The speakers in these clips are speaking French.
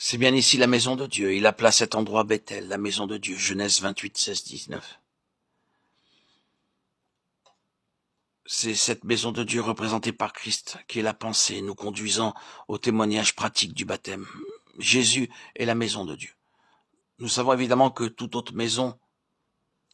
C'est bien ici la maison de Dieu. Il appela cet endroit Bethel, la maison de Dieu. Genèse 28, 16, 19. C'est cette maison de Dieu représentée par Christ qui est la pensée, nous conduisant au témoignage pratique du baptême. Jésus est la maison de Dieu. Nous savons évidemment que toute autre maison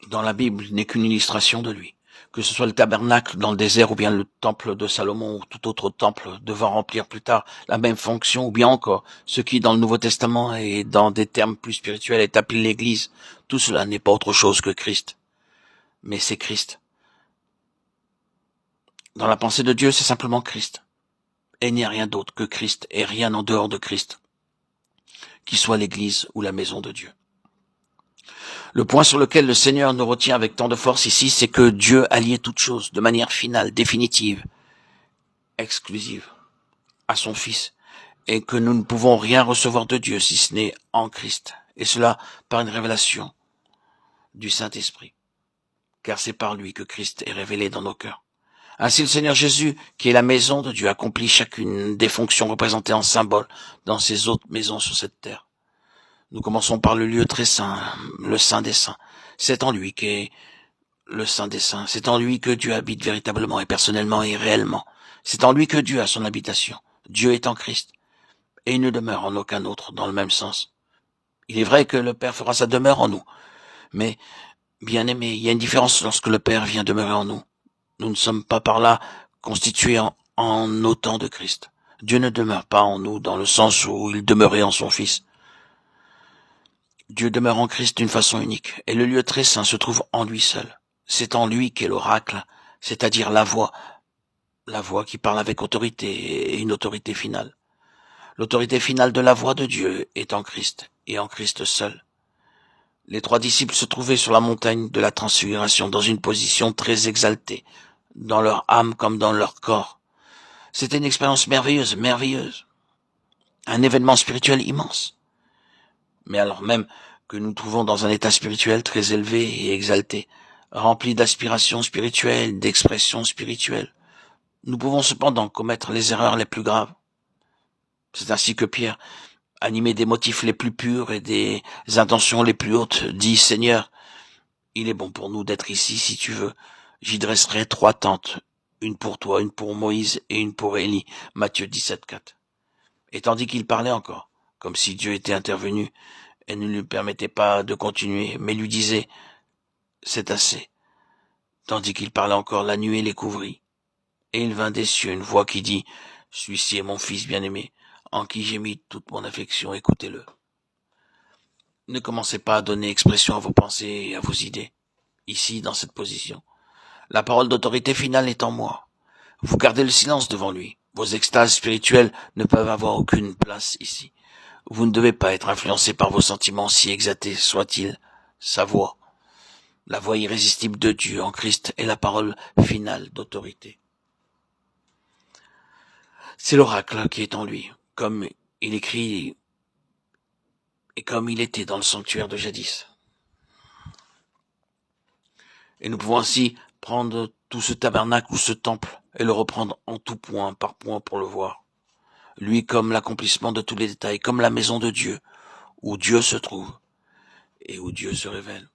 dans la Bible n'est qu'une illustration de lui. Que ce soit le tabernacle dans le désert ou bien le temple de Salomon ou tout autre temple devant remplir plus tard la même fonction, ou bien encore ce qui dans le Nouveau Testament et dans des termes plus spirituels est appelé l'Église, tout cela n'est pas autre chose que Christ. Mais c'est Christ. Dans la pensée de Dieu, c'est simplement Christ. Et il n'y a rien d'autre que Christ et rien en dehors de Christ, qui soit l'Église ou la maison de Dieu. Le point sur lequel le Seigneur nous retient avec tant de force ici, c'est que Dieu a lié toutes choses de manière finale, définitive, exclusive à son Fils, et que nous ne pouvons rien recevoir de Dieu si ce n'est en Christ, et cela par une révélation du Saint-Esprit, car c'est par lui que Christ est révélé dans nos cœurs. Ainsi le Seigneur Jésus, qui est la maison de Dieu, accomplit chacune des fonctions représentées en symbole dans ses autres maisons sur cette terre. Nous commençons par le lieu très saint, le Saint des Saints. C'est en lui qu'est le Saint des Saints. C'est en lui que Dieu habite véritablement et personnellement et réellement. C'est en lui que Dieu a son habitation. Dieu est en Christ. Et il ne demeure en aucun autre dans le même sens. Il est vrai que le Père fera sa demeure en nous. Mais, bien aimé, il y a une différence lorsque le Père vient demeurer en nous. Nous ne sommes pas par là constitués en autant de Christ. Dieu ne demeure pas en nous dans le sens où il demeurait en son Fils. Dieu demeure en Christ d'une façon unique, et le lieu très saint se trouve en lui seul. C'est en lui qu'est l'oracle, c'est-à-dire la voix qui parle avec autorité et une autorité finale. L'autorité finale de la voix de Dieu est en Christ, et en Christ seul. Les 3 disciples se trouvaient sur la montagne de la transfiguration dans une position très exaltée, dans leur âme comme dans leur corps. C'était une expérience merveilleuse. Un événement spirituel immense. Mais alors même que nous trouvons dans un état spirituel très élevé et exalté, rempli d'aspirations spirituelles, d'expressions spirituelles, nous pouvons cependant commettre les erreurs les plus graves. C'est ainsi que Pierre, animé des motifs les plus purs et des intentions les plus hautes, dit « Seigneur, il est bon pour nous d'être ici si tu veux. J'y dresserai 3 tentes, une pour toi, une pour Moïse et une pour Élie. » Matthieu 17, 4. Et tandis qu'il parlait encore, comme si Dieu était intervenu et ne lui permettait pas de continuer, mais lui disait « C'est assez ». Tandis qu'il parlait encore, la nuée les couvrit. Et il vint des cieux une voix qui dit « Celui-ci est mon fils bien-aimé, en qui j'ai mis toute mon affection, écoutez-le. » Ne commencez pas à donner expression à vos pensées et à vos idées, ici, dans cette position. La parole d'autorité finale est en moi. Vous gardez le silence devant lui. Vos extases spirituelles ne peuvent avoir aucune place ici. Vous ne devez pas être influencé par vos sentiments, si exaltés soient-ils. Sa voix, la voix irrésistible de Dieu en Christ, est la parole finale d'autorité. C'est l'oracle qui est en lui, comme il écrit et comme il était dans le sanctuaire de jadis. Et nous pouvons ainsi prendre tout ce tabernacle ou ce temple et le reprendre en tout point par point pour le voir. Lui comme l'accomplissement de tous les détails, comme la maison de Dieu, où Dieu se trouve et où Dieu se révèle.